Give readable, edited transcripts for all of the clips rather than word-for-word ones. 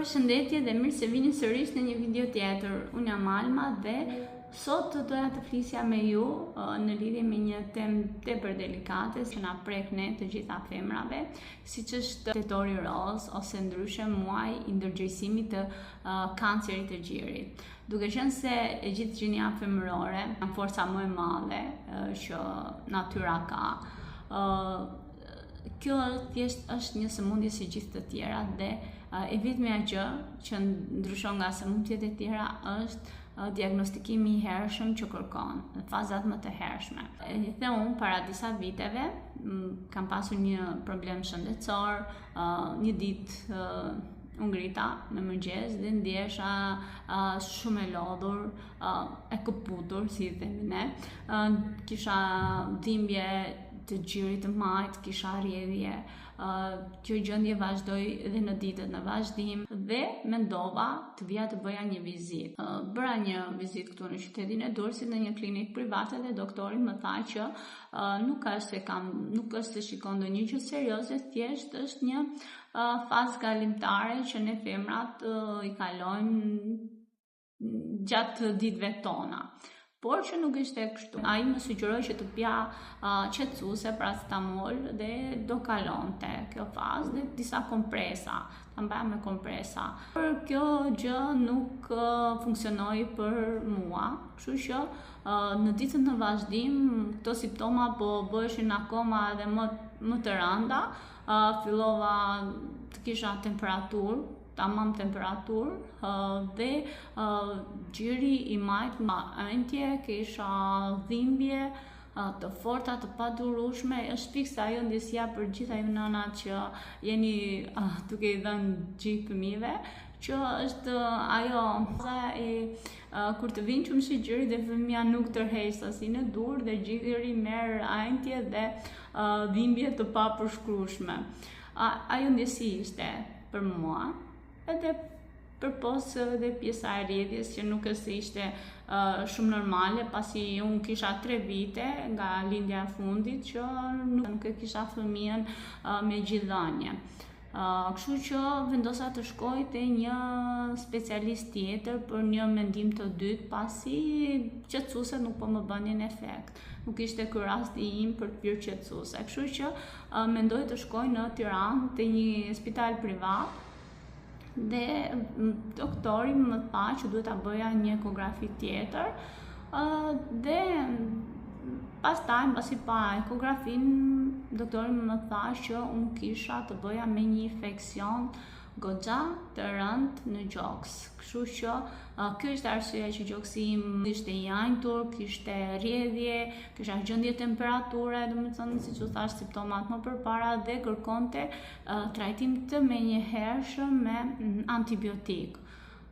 Përshëndetje dhe mirë se vini sërish në një video tjetër. Unë jam Alma dhe sot doja të flisja me ju në lidhje me një temë tepër delikate që na prek ne të gjitha femrave, siç është tetori roz ose ndryshe muaji i ndërgjegjësimit të kancerit të gjirit. Duke qenë se e gjithë gjinia femërore ka forca më e madhe që natyra ka. Kjo thjesht është një sëmundje si gjithë të tjera dhe e vetmja gjë që ndryshon nga sëmundjet e tjera është diagnostikimi i hershëm që kërkon në fazat më të hershme. Dhe unë para disa viteve kam pasur një problem shëndetësor, një ditë unë ngrita në mëngjes dhe ndjesha shumë e lodhur, e këputur, si i themi ne. Kisha dhimbje të gjirit të majt, kisha rrjedhje. Kjo gjendje vazhdoi edhe në ditët në vazhdim dhe mendova të vija të bëja një vizitë. Bëra një vizitë këtu në qytetin e Durrësit në një klinikë private dhe doktori më tha që nuk është se shikon ndonjë gjë serioze, thjesht është një fazë kalimtare që ne femrat i kalojmë gjatë ditëve tona. Por që nuk ishte kështu. Ai më sugjeroi që të pija qetësuese, paracetamol dhe do kalonte kjo fazë dhe disa kompresa, ta mbaja me kompresa. Por kjo gjë nuk funksionoi për mua, kështu që në ditën në vazhdim këto simptoma po bëheshin akoma edhe më të rënda. Fillova të kisha temperaturë, tamam temperaturë dhe gjiri i majt ma entje, kisha dhimbje të forta, të padurueshme. Është fikse ajo ndjesia për gjitha ju nënat që jeni duke i dhënë gjik fëmijëve, që është ajo kur të vinë qumshi gjiri dhe fëmia nuk tërheq si në dur dhe gjiri merr entje dhe dhimbje të papërshkrueshme. Ajo ndjesi ishte për mua. Edhe përpos edhe pjesa e rrjedhjes që nuk është se ishte shumë normale, pasi unë kisha 3 vite nga lindja e fundit që nuk e kisha fëmijën me gjithëdhënie. Kështu që vendosa të shkoj te një specialist tjetër për një mendim të dytë, pasi qetësueset nuk po më bënin efekt. Nuk ishte ky rasti im për të pirë qetësuese. Kështu që mendoj të shkoj në Tiranë te një spital privat. Dhe doktori më tha që duhet ta bëja një ekografi tjetër dhe pastaj mbasi pa ekografin doktori më tha që unë kisha të bëja me një infeksion goxha të rënd në gjoks. Kështu që kjo ishte arsyeja që gjoksi im ishte i ajntur, kishte rrjedhje, kisha gjendje temperature, domethënë siç u thash simptomat më përpara dhe kërkonte trajtim të menjëhershëm me antibiotik.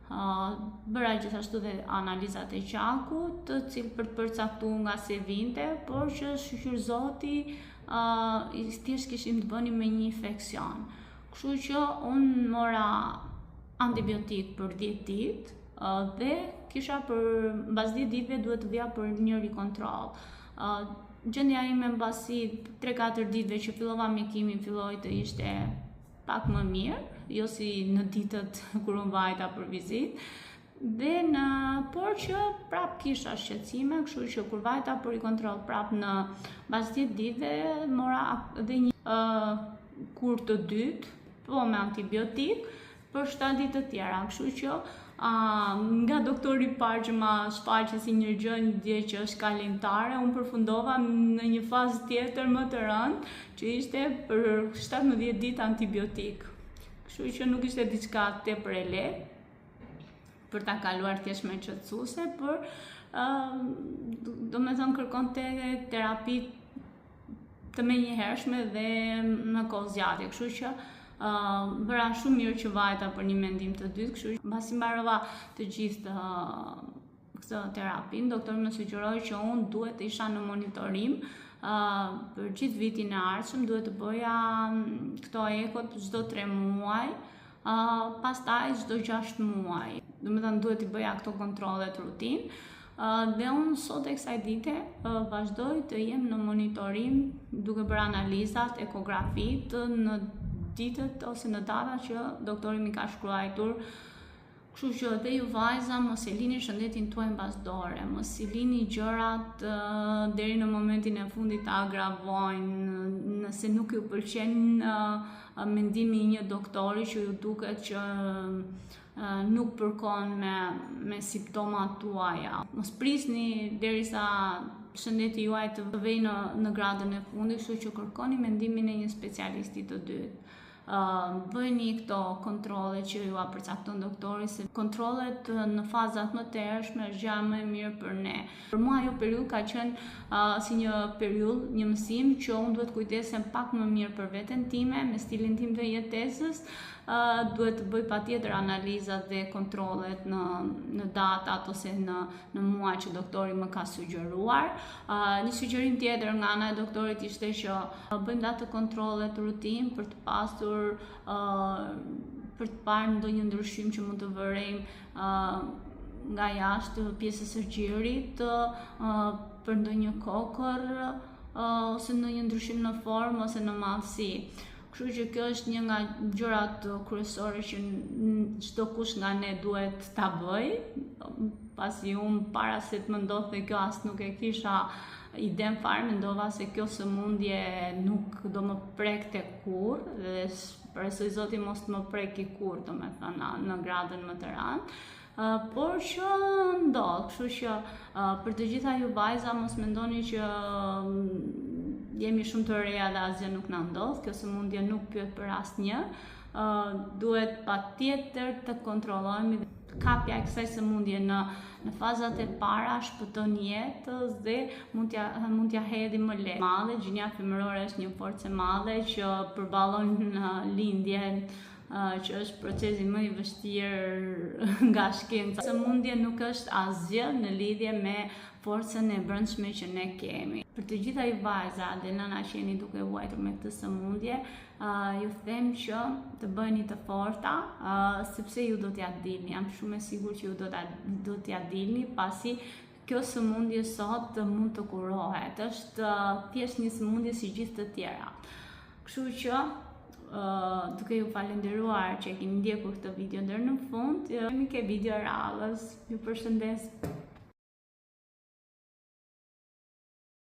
Bëra gjithashtu dhe analizat e gjakut, të cilë për të përcaktuar nga se vinte, por që shqyr Zoti thjesht kishim të bënim me një infeksion. Kështu që unë mora antibiotik për 10 ditë dhe kisha për mbas 10 ditëve duhet të vija për një rikontroll. Gjendja ime mbasi 3-4 ditëve që fillova mjekimin filloi të ishte pak më mirë, jo si në ditët kur unë vajta për vizitë. Por që prap kisha shqetësime, kështu që kur vajta për rikontroll prap në mbas 10 ditëve mora edhe një kur të dytë, po me antibiotik për 7 ditë të tjera. Kështu që nga doktori i parë që ma shfaqi si një gjendje që është kalimtare, unë përfundova në një fazë tjetër më të rëndë, që ishte për 17 ditë antibiotik. Kështu që nuk ishte diçka tepër e lehtë për ta kaluar thjesht me qetësuese, por domethënë kërkonte terapi të menjëhershme dhe në kohë zgjatje. Kështu që bëra shumë mirë që vajta për një mendim të dytë, kështu që mbasi mbarova të gjithë këtë terapin, doktori më sugjeroi që unë duhet të isha në monitorim për gjithë vitin e ardhshëm, duhet të bëja këto ekot çdo 3 muaj, pastaj çdo 6 muaj. Domethënë duhet të bëja këto kontrollet rutinë. Dhe unë sot e kësaj dite vazhdoj të jem në monitorim duke bërë analizat, ekografit në ditët ose në data që doktori mi ka shkruar. Kështu që dhe ju vajza, mos e lini shëndetin tuaj mbas dore, mos i lini gjërat deri në momentin e fundit të agravojnë, nëse nuk ju pëlqen mendimi i një doktori që ju duket që nuk përkon me simptomat tuaja. Mos prisni derisa shëndeti juaj të vejë në gradën e fundit, kështu që kërkoni mendimin e një specialisti të dytë. Bëjni këto kontrole që ju a përcakton doktori, se kontrolet në fazat më të hershme është gjë më e mirë për ne. Për mua ajo periudhë ka qenë si një periudhë, një mësim që unë duhet kujdesem pak më mirë për veten time, me stilin tim të jetesës. Duhet të bëj patjetër analizat dhe kontrolet në datat ose në muaj që doktori më ka sugjeruar. Një sugjerim tjetër nga ana e doktorit ishte që bëjmë datë kontrole të rutinë për të pasur për të parë ndonjë ndryshim që mund të vërejmë nga jashtë pjesës së gjirit, për ndonjë kokër ose ndonjë ndryshim në formë ose në madhësi. Kështu që kjo është një nga gjërat kryesore që çdo kush nga ne duhet ta bëj, pasi unë para se të më ndodhte kjo as nuk e kisha iden fare, mendova se kjo sëmundje nuk do më prekte kurrë dhe presoj Zoti mos të më preki kurrë, domethënë në gradën më të rëndë. Por që ndodh, kështu që për të gjitha ju vajza mos mendoni që jemi shumë të reja dhe asgjë nuk na ndodh, kjo sëmundje nuk pyet për asnjë. Duhet patjetër të kontrollojmë. Kapja e kësaj sëmundje në fazat e para shpëton jetës dhe mund t'ja hedhë më lehtë. Gjinja femërore është një forcë e madhe që përballon lindjen, që është procesi më i vështirë nga shkenca. Sëmundja nuk është asgjë në lidhje me forcën e brendshme që ne kemi. Për të gjitha ju vajza dhe nëna që jeni duke vuajtur me këtë sëmundje, ju them që të bëheni të forta, sepse ju do t'ja dilni. Jam shumë e sigurt që ju do t'ja dilni, pasi kjo sëmundje sot mund të kurohet. Është thjesht një sëmundje si gjithë të tjera. Kështu që duke ju falenderuar që e keni ndjekur këtë video deri në fund, jemi ke video radhës. Ju përshëndes.